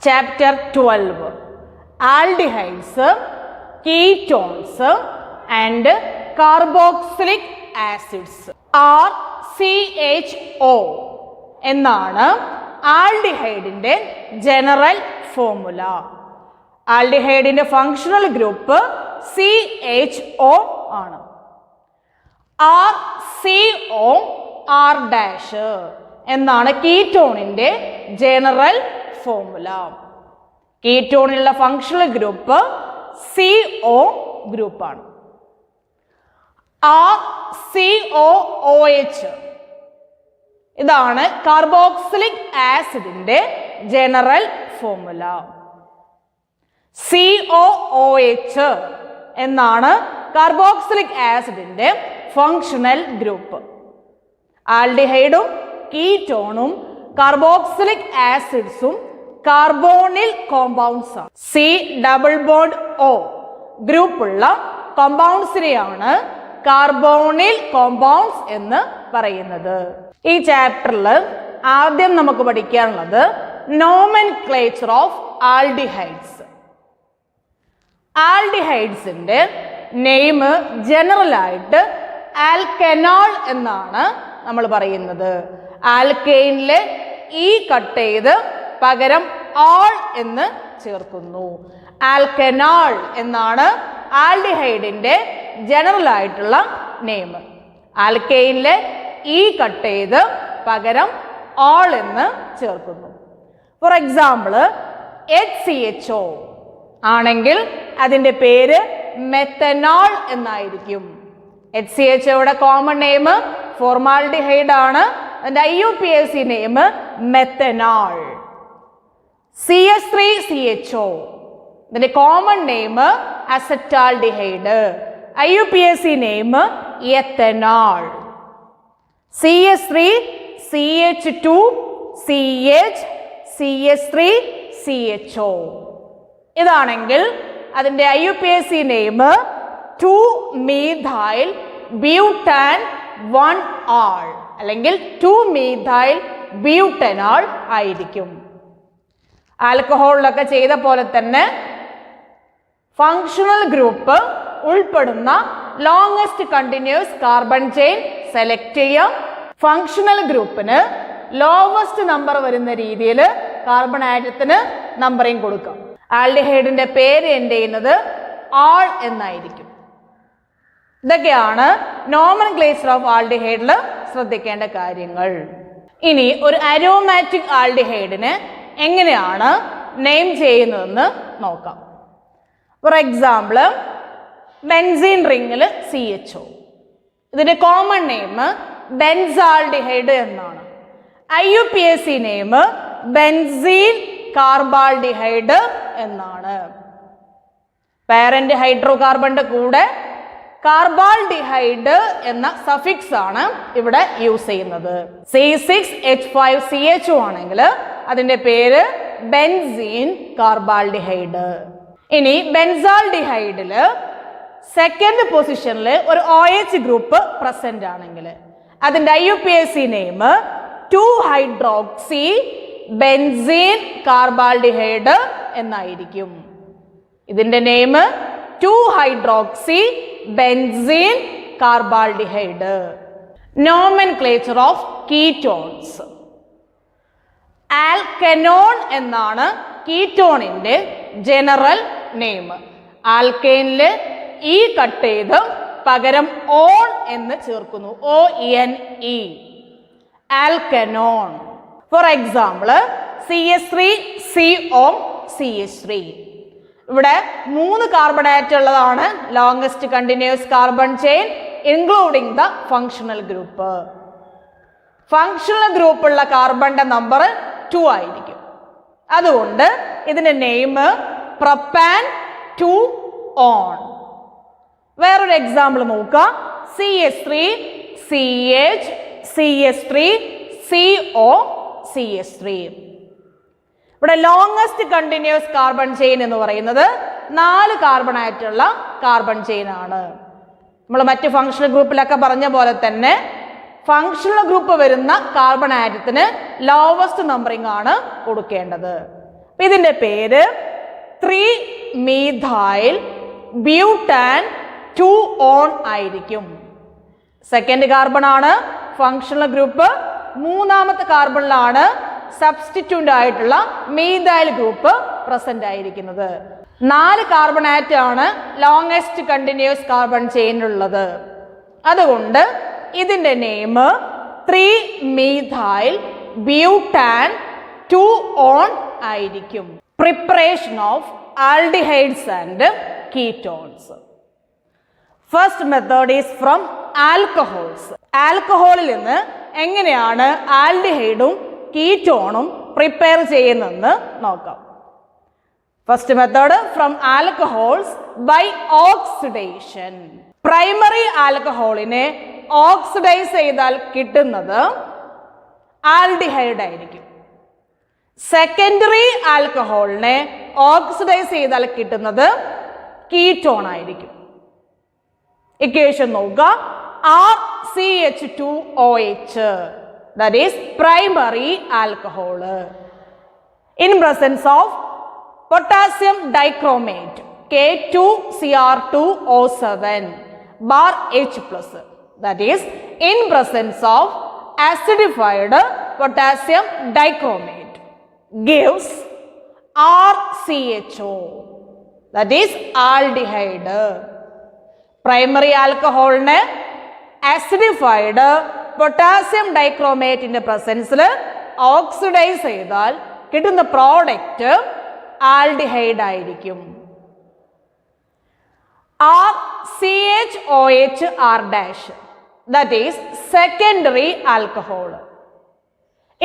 Chapter 12 aldehydes, ketones and carboxylic acids. RCHO എന്നാണ് ആൽഡിഹൈഡിന്റെ general formula. ആൽഡിഹൈഡിന്റെ ഫങ്ഷണൽ ഗ്രൂപ്പ് CHO ആണ്. RCO R- എന്നാണ് കീറ്റോണിന്റെ ജനറൽ ഫോർമുല. കീറ്റോണിലുള്ള ഫങ്ഷണൽ ഗ്രൂപ്പ് CO ഗ്രൂപ്പാണ്. RCOOH ഇതാണ് കാർബോക്സിലിക് ആസിഡിന്റെ ജനറൽ ഫോർമുല. COOH എന്നാണ് കാർബോക്സിലിക് ആസിഡിന്റെ ഫങ്ഷണൽ ഗ്രൂപ്പ്. ആൽഡിഹൈഡും കീറ്റോണും കാർബോക്സിലിക് ആസിഡ്സും കാർബോണിൽ കോമ്പൗണ്ട്സ് ആണ്. C+O ഗ്രൂപ്പുള്ള കോമ്പൗണ്ട്സിനെയാണ് കാർബോണിൽ കോമ്പൗണ്ട്സ് എന്ന് പറയുന്നത്. ഈ ചാപ്റ്ററിൽ ആദ്യം നമുക്ക് പഠിക്കാനുള്ളത് നോമെൻക്ലേച്ചർ ഓഫ് ആൽഡിഹൈഡ്സ്. ആൽഡിഹൈഡ്സിന്റെ നെയിം ജനറൽ ആയിട്ട് ആൽക്കനോൾ എന്നാണ് നമ്മൾ പറയുന്നത്. ആൽക്കെയിനിലെ E കട്ട് ചെയ്ത് പകരം ഓൾ എന്ന് ചേർക്കുന്നു. ആൽക്കനോൾ എന്നാണ് ആൽഡിഹൈഡിന്റെ ജനറൽ ആയിട്ടുള്ള നെയിം. ആൽക്കെയിനിലെ E കട്ട് ചെയ്ത് പകരം ഓൾ എന്ന് ചേർക്കുന്നു. ഫോർ എക്സാമ്പിൾ HCHO ആണെങ്കിൽ അതിൻ്റെ പേര് മെത്തനോൾ എന്നായിരിക്കും. HCHOയുടെ കോമൺ നെയിം ഫോർമാൽഡിഹൈഡ് ആണ്. അതിൻ്റെ IUPAC നെയിം മെത്തനോൾ. CH3CHO ഇതിൻ്റെ common name acetaldehyde. IUPAC name ethanol. CH3CH2CH CH3CHO ഇതാണെങ്കിൽ അതിൻ്റെ IUPAC name 2-methyl butane 1-ol അല്ലെങ്കിൽ 2-methyl butanol ആയിരിക്കും. ആൽക്കഹോളിലൊക്കെ ചെയ്ത പോലെ തന്നെ ഫങ്ഷണൽ ഗ്രൂപ്പ് ഉൾപ്പെടുന്ന longest continuous carbon chain select ചെയ്യാം. ഫങ്ഷണൽ ഗ്രൂപ്പിന് ലോവസ്റ്റ് നമ്പർ വരുന്ന രീതിയിൽ കാർബൺ ആറ്റത്തിന് നമ്പറിങ് കൊടുക്കാം. ആൽഡിഹൈഡിന്റെ പേര് എൻഡ് ചെയ്യുന്നത് ഓൾ എന്നായിരിക്കും. ഇതൊക്കെയാണ് നോമൻക്ലേച്ചർ ഓഫ് ആൽഡിഹൈഡിൽ ശ്രദ്ധിക്കേണ്ട കാര്യങ്ങൾ. ഇനി ഒരു അരോമാറ്റിക് ആൽഡിഹൈഡിനെ എങ്ങനെയാണ് നെയിം ചെയ്യുന്നതെന്ന് നോക്കാം. ഫോർ എക്സാമ്പിൾ ബെൻസീൻ റിങ്ങിൽ CHO ഇതിന്റെ കോമൺ നെയിം ബെൻസാൾഡിഹൈഡ് എന്നാണ്. IUPAC നെയിം ബെൻസീൻ കാർബാൾഡിഹൈഡ് എന്നാണ്. പാരന്റ് ഹൈഡ്രോ കാർബണിന്റെ കൂടെ കാർബാൾഡിഹൈഡ് എന്ന സഫിക്സ് ആണ് ഇവിടെ യൂസ് ചെയ്യുന്നത്. C6H5CHO ആണെങ്കിൽ അതിന്റെ പേര് ബെൻസീൻ കാർബാൾഡിഹൈഡ്. ഇനി ബെൻസാൾഡിഹൈഡില് സെക്കൻഡ് പൊസിഷനിൽ ഒരു OH ഗ്രൂപ്പ് പ്രസന്റ് ആണെങ്കിൽ അതിന്റെ IUPAC name 2-hydroxy benzene carbaldehyde എന്നായിരിക്കും. ഇതിന്റെ name 2-hydroxy benzene carbaldehyde. Nomenclature of ketones. Alkanone എന്നാണ് കീറ്റോണിന്റെ ജനറൽ നെയിം. ആൽക്കെയിനില് E കട്ട് ചെയ്ത് പകരം ഓൺ എന്ന് ചേർക്കുന്നു. ONE ആൽക്കനോൺ. ഫോർ എക്സാമ്പിൾ CH3COCH3 ഇവിടെ 3 കാർബൺ ആറ്റം ഉള്ളതാണ് longest continuous carbon chain including the functional group. Functional group ഉള്ള കാർബണിന്റെ നമ്പർ 2 ആയിരിക്കും. അതുകൊണ്ട് ഇതിന്റെ നെയിം പ്രൊപ്പാൻ 2-on. വേറൊരു എക്സാമ്പിൾ നോക്കാം. CH3CH CH3COCH3 ഇവിടെ ലോങ്സ്റ്റ് കണ്ടിന്യൂസ് കാർബൺ ചെയിൻ എന്ന് പറയുന്നത് 4 കാർബൺ ആയിട്ടുള്ള കാർബൺ ചെയിൻ ആണ്. നമ്മൾ മറ്റ് ഫങ്ഷണൽ ഗ്രൂപ്പിലൊക്കെ പറഞ്ഞ പോലെ തന്നെ ഫങ്ഷണൽ ഗ്രൂപ്പ് വരുന്ന കാർബൺ ആറ്റത്തിന് ലോവസ്റ്റ് നമ്പറിംഗ് ആണ് കൊടുക്കേണ്ടത്. ഇതിൻ്റെ പേര് 3-methyl butane 2-on ആയിരിക്കും. സെക്കൻഡ് കാർബൺ ആണ് ഫങ്ഷണൽ ഗ്രൂപ്പ്. മൂന്നാമത്തെ കാർബണിലാണ് സബ്സ്റ്റിറ്റ്യൂന്റ് ആയിട്ടുള്ള മീഥൈൽ ഗ്രൂപ്പ് പ്രസന്റ് ആയിരിക്കുന്നത്. 4 കാർബൺ ആറ്റം ആണ് ലോങ്സ്റ്റ് കണ്ടിന്യൂസ് കാർബൺ ചെയിനിലുള്ളത്. അതുകൊണ്ട് ഇതിന്റെ നെയിം 3-methyl butane 2-on ആയിരിക്കും. Preparation of aldehydes and ketones. First method is from alcohols. ആൽക്കഹോളിൽ നിന്ന് എങ്ങനെയാണ് ആൽഡിഹൈഡും കീറ്റോണും പ്രിപ്പയർ ചെയ്യുന്നതെന്ന് നോക്കാം. First method from alcohols by oxidation. Primary ആൽക്കഹോളിനെ ഓക്സിഡൈസ് ചെയ്താൽ കിട്ടുന്നത് ആൽഡിഹൈഡ് ആയിരിക്കും. സെക്കൻഡറി ആൽക്കഹോളിനെ ഓക്സിഡൈസ് ചെയ്താൽ കിട്ടുന്നത് കീറ്റോൺ ആയിരിക്കും. ഇക്വേഷൻ നോക്കുക. RCH2OH, that is primary alcohol, in presence of potassium dichromate K2Cr2O7 bar H+, that is in presence of acidified potassium dichromate, gives RCHO, that is aldehyde. Primary ആൽക്കഹോളിനെ acidified potassium ഡൈക്രോമേറ്റിന്റെ പ്രസൻസിൽ oxidise ചെയ്താൽ കിട്ടുന്ന product aldehyde ആയിരിക്കും. RCHOHR-, that is secondary alcohol,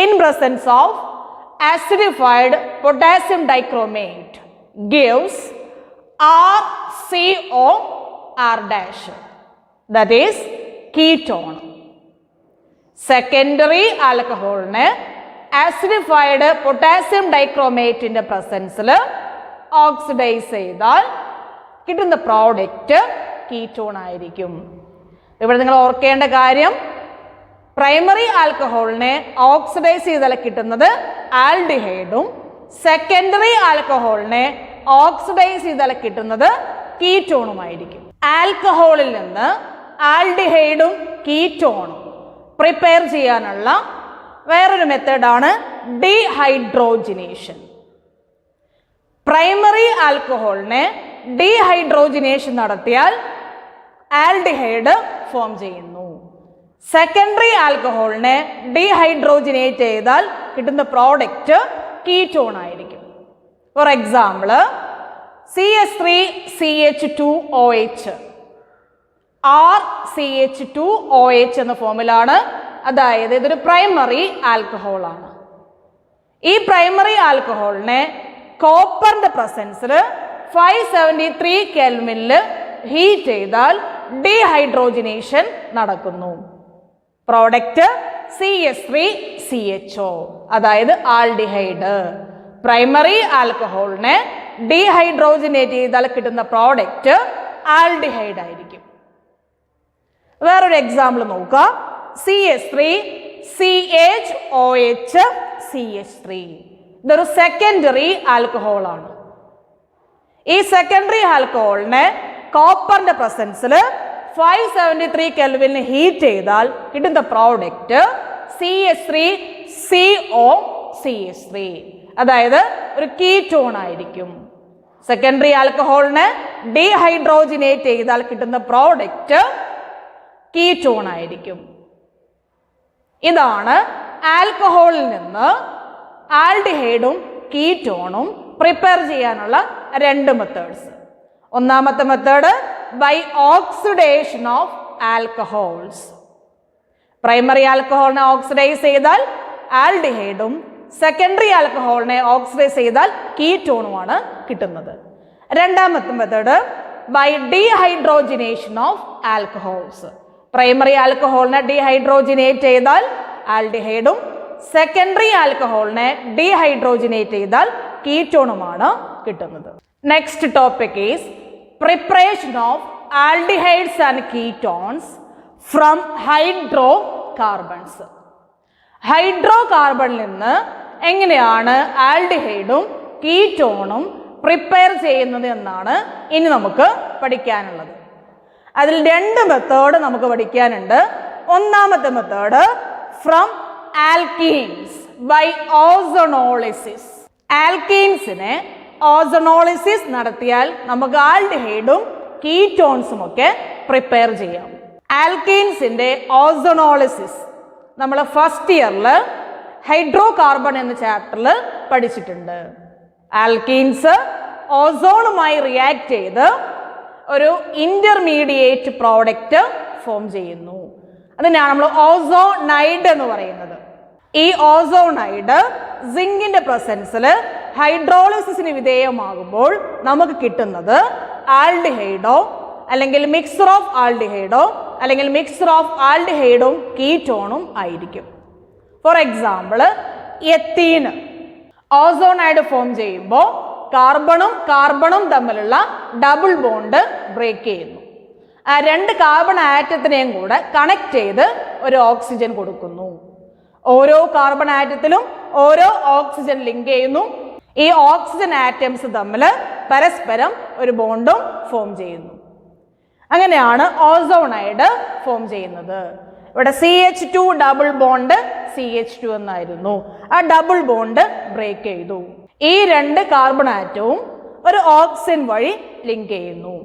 in presence of acidified potassium dichromate, gives RCOR-, that is ketone. Secondary ആൽക്കഹോളിനെ acidified potassium ഡൈക്രോമേറ്റിന്റെ പ്രസൻസിൽ oxidise ചെയ്താൽ കിട്ടുന്ന പ്രോഡക്റ്റ് കീറ്റോൺ ആയിരിക്കും. ഇവിടെ നിങ്ങൾ ഓർക്കേണ്ട കാര്യം, പ്രൈമറി ആൽക്കഹോളിനെ ഓക്സിഡൈസ് ചെയ്താൽ കിട്ടുന്നത് ആൽഡിഹൈഡും സെക്കൻഡറി ആൽക്കഹോളിനെ ഓക്സിഡൈസ് ചെയ്താൽ കിട്ടുന്നത് കീറ്റോണുമായിരിക്കും. ആൽക്കഹോളിൽ നിന്ന് ആൽഡിഹൈഡും കീറ്റോണും പ്രിപ്പയർ ചെയ്യാനുള്ള വേറൊരു മെത്തേഡാണ് ഡീഹൈഡ്രോജിനേഷൻ. പ്രൈമറി ആൽക്കഹോളിനെ ഡീഹൈഡ്രോജിനേഷൻ നടത്തിയാൽ ആൽഡിഹൈഡ് ഫോം ചെയ്യുന്നു. സെക്കൻഡറി ആൽക്കഹോളിനെ ഡീഹൈഡ്രോജിനേറ്റ് ചെയ്താൽ കിട്ടുന്ന പ്രോഡക്റ്റ് കീറ്റോൺ ആയിരിക്കും. ഫോർ എക്സാമ്പിൾ CH3CH2OH, RCH2OH എന്ന ഫോമിലാണ്. അതായത് ഇതൊരു പ്രൈമറി ആൽക്കഹോൾ ആണ്. ഈ പ്രൈമറി ആൽക്കഹോളിനെ കോപ്പറിന്റെ പ്രസൻസിൽ 573 കെൽവിനിൽ ഹീറ്റ് ചെയ്താൽ ഡീഹൈഡ്രോജിനേഷൻ നടക്കുന്നു. പ്രോഡക്റ്റ് CH3CHO, അതായത് ആൽഡിഹൈഡ്. പ്രൈമറി ആൽക്കഹോളിനെ ഡീഹൈഡ്രോജിനേറ്റ് ചെയ്താൽ കിട്ടുന്ന പ്രോഡക്റ്റ് ആൽഡിഹൈഡ് ആയിരിക്കും. വേറൊരു എക്സാമ്പിൾ നോക്കുക. CH3CHOHCH3, ഇതൊരു സെക്കൻഡറി ആൽക്കഹോൾ ആണ്. ഈ സെക്കൻഡറി ആൽക്കഹോളിനെ കോപ്പറിന്റെ പ്രസൻസിൽ 573 കെൽവിനിൽ ഹീറ്റ് ചെയ്താൽ കിട്ടുന്ന പ്രോഡക്റ്റ് CH3COCH3, അതായത് ഒരു കീറ്റോൺ ആയിരിക്കും. സെക്കൻഡറി ആൽക്കഹോളിനെ ഡീഹൈഡ്രോജിനേറ്റ് ചെയ്താൽ കിട്ടുന്ന പ്രോഡക്റ്റ് കീറ്റോൺ ആയിരിക്കും. ഇതാണ് ആൽക്കഹോളിൽ നിന്ന് ആൽഡിഹൈഡും കീറ്റോണും പ്രിപ്പയർ ചെയ്യാനുള്ള രണ്ട് മെത്തേഡ്സ്. ഒന്നാമത്തെ method by oxidation of alcohols. Primary ആൽക്കഹോളിനെ ഓക്സിഡൈസ് ചെയ്താൽ ആൽഡിഹൈഡും സെക്കൻഡറി ആൽക്കഹോളിനെ ഓക്സിഡൈസ് ചെയ്താൽ കീറ്റോണുമാണ് കിട്ടുന്നത്. രണ്ടാമത്തെ method by dehydrogenation of alcohols. Primary ആൽക്കഹോളിനെ ഡീഹൈഡ്രോജിനേറ്റ് ചെയ്താൽ ആൽഡിഹൈഡും സെക്കൻഡറി ആൽക്കഹോളിനെ ഡീഹൈഡ്രോജിനേറ്റ് ചെയ്താൽ കീറ്റോണുമാണ് കിട്ടുന്നത്. Next topic is preparation of aldehydes and ketones from hydrocarbons. ഹൈഡ്രോ കാർബണിൽ നിന്ന് എങ്ങനെയാണ് ആൽഡിഹൈഡും കീറ്റോണും പ്രിപ്പയർ ചെയ്യുന്നത് എന്നാണ് ഇനി നമുക്ക് പഠിക്കാനുള്ളത്. അതിൽ 2 മെത്തേഡ് നമുക്ക് പഠിക്കാനുണ്ട്. ഒന്നാമത്തെ method from alkenes by ozonolysis. ആൽക്കീൻസിനെ ഓസോണോളിസിസ് നടത്തിയാൽ നമുക്ക് ആൽഡിഹൈഡും കീറ്റോൺസും ഒക്കെ പ്രിപ്പയർ ചെയ്യാം. ആൽക്കീൻസിന്റെ ഓസോണോളിസിസ് നമ്മൾ ഫസ്റ്റ് ഇയറിൽ ഹൈഡ്രോ കാർബൺ എന്ന ചാപ്റ്ററിൽ പഠിച്ചിട്ടുണ്ട്. ആൽക്കീൻസ് ഓസോണുമായി റിയാക്ട് ചെയ്ത് ഒരു ഇന്റർമീഡിയറ്റ് പ്രോഡക്റ്റ് ഫോം ചെയ്യുന്നു. അതിനാണ് നമ്മൾ ഓസോണൈഡ് എന്ന് പറയുന്നത്. ഈ ഓസോണൈഡ് സിങ്കിന്റെ പ്രസൻസിൽ ഹൈഡ്രോളിസിന് വിധേയമാകുമ്പോൾ നമുക്ക് കിട്ടുന്നത് ആൽഡിഹൈഡോ അല്ലെങ്കിൽ മിക്സർ ഓഫ് ആൽഡിഹൈഡോ അല്ലെങ്കിൽ മിക്സർ ഓഫ് ആൽഡിഹൈഡും കീറ്റോണും ആയിരിക്കും. ഫോർ എക്സാമ്പിൾ, എത്തീന് ഓസോണൈഡ് ഫോം ചെയ്യുമ്പോൾ കാർബണും തമ്മിലുള്ള ഡബിൾ ബോണ്ട് ബ്രേക്ക് ചെയ്യുന്നു. ആ 2 കാർബൺ ആറ്റത്തിനെയും കൂടെ കണക്ട് ചെയ്ത് ഒരു ഓക്സിജൻ കൊടുക്കുന്നു. ഓരോ കാർബൺ ആറ്റത്തിലും ഓരോ ഓക്സിജൻ ലിങ്ക് ചെയ്യുന്നു. ഈ ഓക്സിജൻ ആറ്റംസ് തമ്മിൽ പരസ്പരം ഒരു ബോണ്ടും ഫോം ചെയ്യുന്നു. അങ്ങനെയാണ് ഓസോണൈഡ് ഫോം ചെയ്യുന്നത്. ഇവിടെ CH2 ഡബിൾ ബോണ്ട് CH2 എന്നായിരുന്നു. ആ ഡബിൾ ബോണ്ട് ബ്രേക്ക് ചെയ്തു. ഈ 2 കാർബൺ ആറ്റവും ഒരു ഓക്സിജൻ വഴി ലിങ്ക് ചെയ്യുന്നു.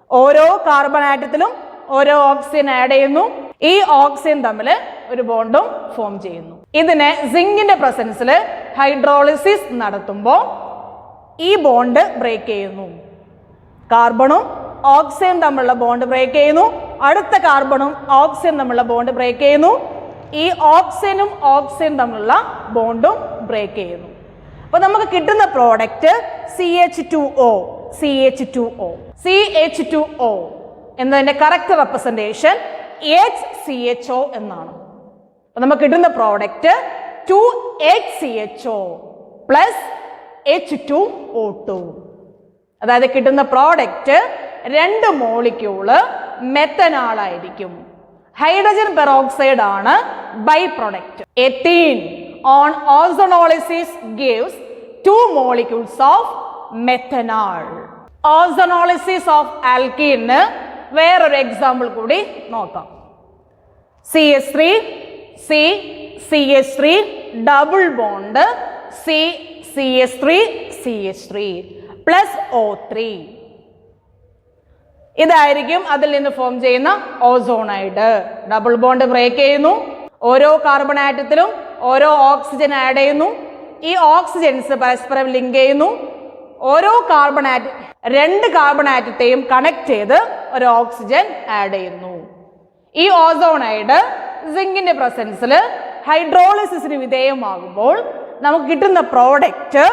ഓരോ കാർബൺ ആറ്റത്തിലും ഓരോ ഓക്സിജൻ ആഡ് ചെയ്യുന്നു. ഈ ഓക്സിജൻ തമ്മിൽ ഒരു ബോണ്ടും ഫോം ചെയ്യുന്നു. ഇതിനെ സിങ്കിന്റെ പ്രസൻസിൽ ഹൈഡ്രോളിസിസ് നടത്തുമ്പോൾ ഈ ബോണ്ട് ബ്രേക്ക് ചെയ്യുന്നു. കാർബണും ഓക്സിജൻ തമ്മിലുള്ള ബോണ്ട് ബ്രേക്ക് ചെയ്യുന്നു. അടുത്ത കാർബണും ഓക്സിജൻ തമ്മിലുള്ള ബോണ്ട് ബ്രേക്ക് ചെയ്യുന്നു. ഈ ഓക്സിജനും ഓക്സിജൻ തമ്മിലുള്ള ബോണ്ടും ബ്രേക്ക് ചെയ്യുന്നു. അപ്പോൾ നമുക്ക് കിട്ടുന്ന പ്രോഡക്റ്റ് CH2O. CH2O എന്നതിന്റെ കറക്റ്റ് റെപ്രസെന്റേഷൻ HCHO എന്നാണ്. അപ്പോൾ നമുക്ക് കിട്ടുന്ന പ്രോഡക്റ്റ് 2HCHO പ്ലസ് H2O2. അതായത് കിട്ടുന്ന പ്രോഡക്റ്റ് 2 മോളിക്യൂള് മെത്തനാൾ ആയിരിക്കും. ഹൈഡ്രജൻ പെറോക്സൈഡ് ആണ് by product. Ethene on ozonolysis gives 2 molecules of methanal. Ozonolysis of ആൽക്കീന് വേറൊരു എക്സാമ്പിൾ കൂടി നോക്കാം. CH3 CH3 double bond CH3 plus O3. ഇതായിരിക്കും അതിൽ നിന്ന് ഫോം ചെയ്യുന്ന ഓസോണൈഡ്. ഡബിൾ ബോണ്ട് ബ്രേക്ക് ചെയ്യുന്നു. ഓരോ കാർബൺ ആറ്റത്തിലും ഓരോ ഓക്സിജൻ ആഡ് ചെയ്യുന്നു. ഈ ഓക്സിജൻസ് പരസ്പരം ലിങ്ക് ചെയ്യുന്നു. ഓരോ 2 കാർബൺ ആറ്റത്തെയും കണക്ട് ചെയ്ത് ഒരു ഓക്സിജൻ ആഡ് ചെയ്യുന്നു. ഈ ഓസോണൈഡ് സിങ്കിന്റെ പ്രസൻസിൽ ഹൈഡ്രോളിസിന് വിധേയമാകുമ്പോൾ നമുക്ക് കിട്ടുന്ന product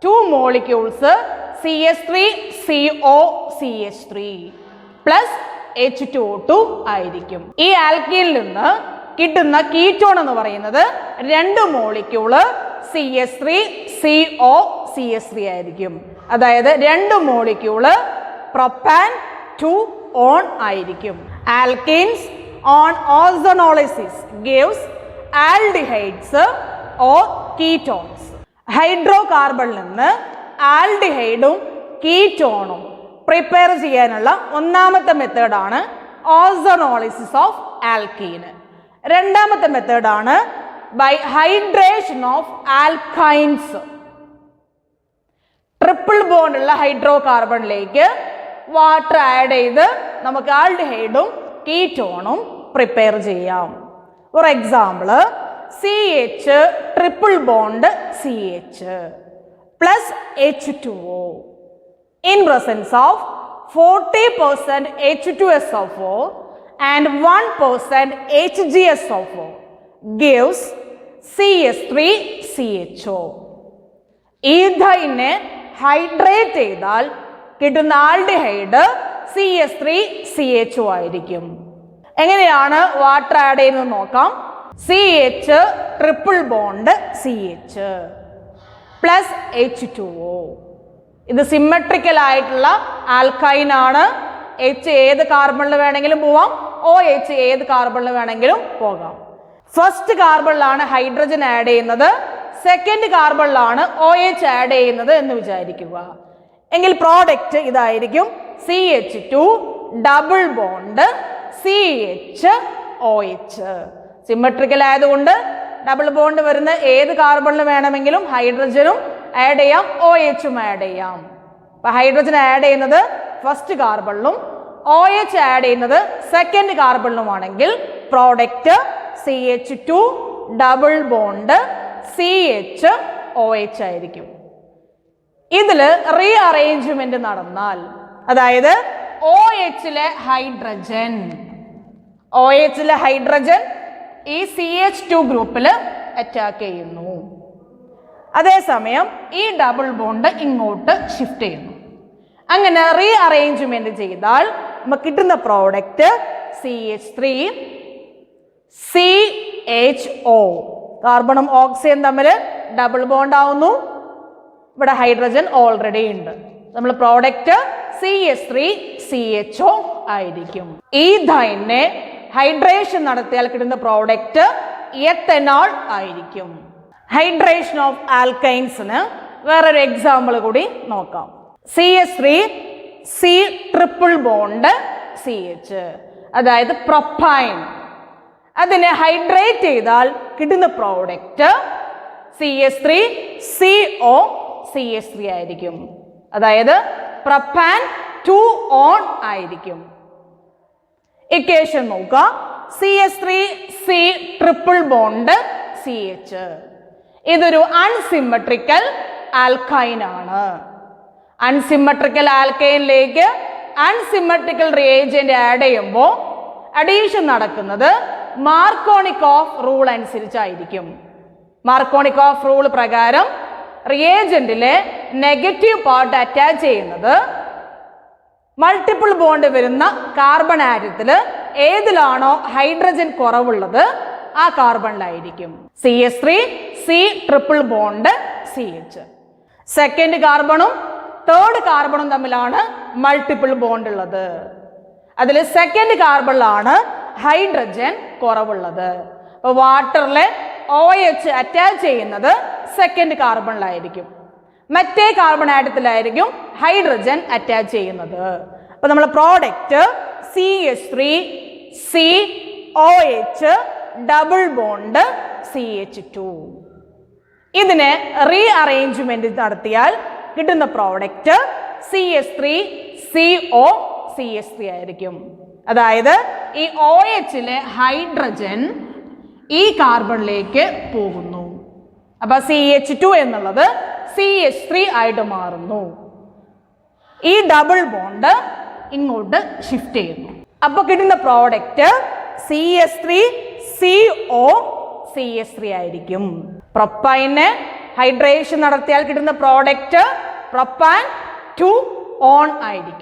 2 molecules CH3COCH3 plus H2O2 ആയിരിക്കും. ഈ ആൽക്കീനിൽ നിന്ന് കിട്ടുന്ന കീറ്റോൺ എന്ന് പറയുന്നത് 2 മോളിക്യൂള് CH3COCH3 ആയിരിക്കും. അതായത് 2 മോളിക്യൂള് പ്രൊപ്പാൻ 2 ഓൺ ആയിരിക്കും. Alkenes on ozonolysis gives aldehydes or ketones. ഹൈഡ്രോ കാർബണിൽ നിന്ന് ആൽഡിഹൈഡും കീറ്റോണും പ്രിപ്പയർ ചെയ്യാനുള്ള ഒന്നാമത്തെ മെത്തേഡാണ് ഓസോണോളിസിസ് ഓഫ് ആൽക്കീന്. രണ്ടാമത്തെ മെത്തേഡാണ് by hydration of alkynes. Triple bond ഉള്ള ഹൈഡ്രോ കാർബണിലേക്ക് വാട്ടർ ആഡ് ചെയ്ത് നമുക്ക് ആൽഡിഹൈഡും കീറ്റോണും പ്രിപ്പയർ ചെയ്യാം. For example CH triple bond CH plus H2O in presence of 40% H2SO4 and 1% HgSO4 gives CH3CHO. ഈഥൈനെ hydrate ചെയ്താൽ കിട്ടുന്ന ആൽഡിഹൈഡ് CH3CHO ആയിരിക്കും. എങ്ങനെയാണ് വാട്ടർ ആഡ് ചെയ്യുന്നത് നോക്കാം. CH triple bond CH plus H2O. ഇത് സിമെട്രിക്കൽ ആയിട്ടുള്ള ആൽക്കൈൻ ആണ്. H ഏത് കാർബണിൽ വേണമെങ്കിലും പോവാം, OH ഏത് കാർബണിൽ വേണമെങ്കിലും പോകാം. ഫസ്റ്റ് കാർബണിലാണ് ഹൈഡ്രജൻ ആഡ് ചെയ്യുന്നത്. സെക്കൻഡ് കാർബണിലാണ് OH ആഡ് ചെയ്യുന്നത് എന്ന് വിചാരിക്കുക. എങ്കിൽ പ്രോഡക്റ്റ് ഇതായിരിക്കും CH2 double bond CHOH. Symmetrical ആയതുകൊണ്ട് ഡബിൾ ബോണ്ട് വരുന്ന ഏത് കാർബണിൽ വേണമെങ്കിലും ഹൈഡ്രജനും ആഡ് ചെയ്യാം, OHും ആഡ് ചെയ്യാം. അപ്പൊ ഹൈഡ്രജൻ ആഡ് ചെയ്യുന്നത് ഫസ്റ്റ് കാർബണിലും OH ആഡ് ചെയ്യുന്നത് സെക്കൻഡ് കാർബണിലുമാണെങ്കിൽ product CH2 double bond CHOH ആയിരിക്കും. ഇതിൽ റീഅറേഞ്ച്മെന്റ് നടന്നാൽ, അതായത് OHലെ ഹൈഡ്രജൻ ഈ CH2 ഗ്രൂപ്പിൽ അറ്റാക്ക് ചെയ്യുന്നു. അതേസമയം ഈ ഡബിൾ ബോണ്ട് ഇങ്ങോട്ട് ഷിഫ്റ്റ് ചെയ്യുന്നു. അങ്ങനെ റീഅറേഞ്ച്മെന്റ് ചെയ്താൽ നമുക്ക് കിട്ടുന്ന പ്രോഡക്റ്റ് CH3 CHO. കാർബണും ഓക്സിജൻ തമ്മിൽ ഡബിൾ ബോണ്ട് ആവുന്നു. ഇവിടെ ഹൈഡ്രജൻ ഓൾറെഡി ഉണ്ട്. നമ്മൾ പ്രോഡക്റ്റ് CH3 CHO ആയിരിക്കും. ഈ ധൈനെ ഹൈഡ്രേഷൻ നടത്തിയാൽ കിട്ടുന്ന പ്രോഡക്റ്റ് എത്തനോൾ ആയിരിക്കും. ഹൈഡ്രേഷൻ ഓഫ് ആൽക്കൈൻസിന് വേറൊരു എക്സാമ്പിൾ കൂടി നോക്കാം. CH3 C triple bond CH, അതായത് പ്രൊപ്പൈൻ. അതിനെ ഹൈഡ്രേറ്റ് ചെയ്താൽ കിട്ടുന്ന പ്രോഡക്റ്റ് CH3 CO CH3 ആയിരിക്കും. അതായത് പ്രൊപ്പാൻ 2 ഓൺ ആയിരിക്കും. ഇക്വേഷൻ നോക്കുക. CH3 C triple bond CH. ഇതൊരു അൺസിമെട്രിക്കൽ ആൽക്കൈൻ ആണ്. അൺസിമെട്രിക്കൽ ആൽക്കൈനിലേക്ക് അൺസിമെട്രിക്കൽ റിയേജന്റ് ആഡ് ചെയ്യുമ്പോൾ അഡീഷൻ നടക്കുന്നത് മാർക്കോണിക്കോഫ് റൂൾ അനുസരിച്ചായിരിക്കും. മാർക്കോണിക്കോഫ് റൂൾ പ്രകാരം റിയേജന്റിലെ നെഗറ്റീവ് പാർട്ട് അറ്റാച്ച് ചെയ്യുന്നത് മൾട്ടിപ്പിൾ ബോണ്ട് വരുന്ന കാർബൺ ആറ്റത്തിൽ ഏതിലാണോ ഹൈഡ്രജൻ കുറവുള്ളത് ആ കാർബണിലായിരിക്കും. CH3 C triple bond CH. Second കാർബണും തേർഡ് കാർബണും തമ്മിലാണ് മൾട്ടിപ്പിൾ ബോണ്ട് ഉള്ളത്. അതിൽ സെക്കൻഡ് കാർബണിലാണ് ഹൈഡ്രജൻ കുറവുള്ളത്. അപ്പോൾ വാട്ടറിലെ OH അറ്റാച്ച് ചെയ്യുന്നത് സെക്കൻഡ് കാർബണിലായിരിക്കും. മറ്റേ കാർബൺ ആറ്റത്തിലായിരിക്കും ഹൈഡ്രജൻ അറ്റാച്ച് ചെയ്യുന്നത്. അപ്പോൾ നമ്മൾ product CH3 COH double bond CH2. ഇതിനെ റീഅറേഞ്ച്മെന്റ് നടത്തിയാൽ കിട്ടുന്ന പ്രോഡക്റ്റ് CH3 CO CH3 ആയിരിക്കും. അതായത് ഈ OHലെ ഹൈഡ്രജൻ ഈ കാർബണിലേക്ക് പോകുന്നു. അപ്പൊ CH2 എന്നുള്ളത് CH3 ആയിട്ട് മാറുന്നു. ഈ ഡബിൾ ബോണ്ട് ഇങ്ങോട്ട് ഷിഫ്റ്റ് ചെയ്യുന്നു. അപ്പൊ കിട്ടുന്ന പ്രോഡക്റ്റ് CH3 CO CH3 ആയിരിക്കും. പ്രൊപ്പൈനെ ഹൈഡ്രേഷൻ നടത്തിയാൽ കിട്ടുന്ന പ്രോഡക്റ്റ് പ്രൊപ്പാൻ 2 ഓൺ ആയിരിക്കും.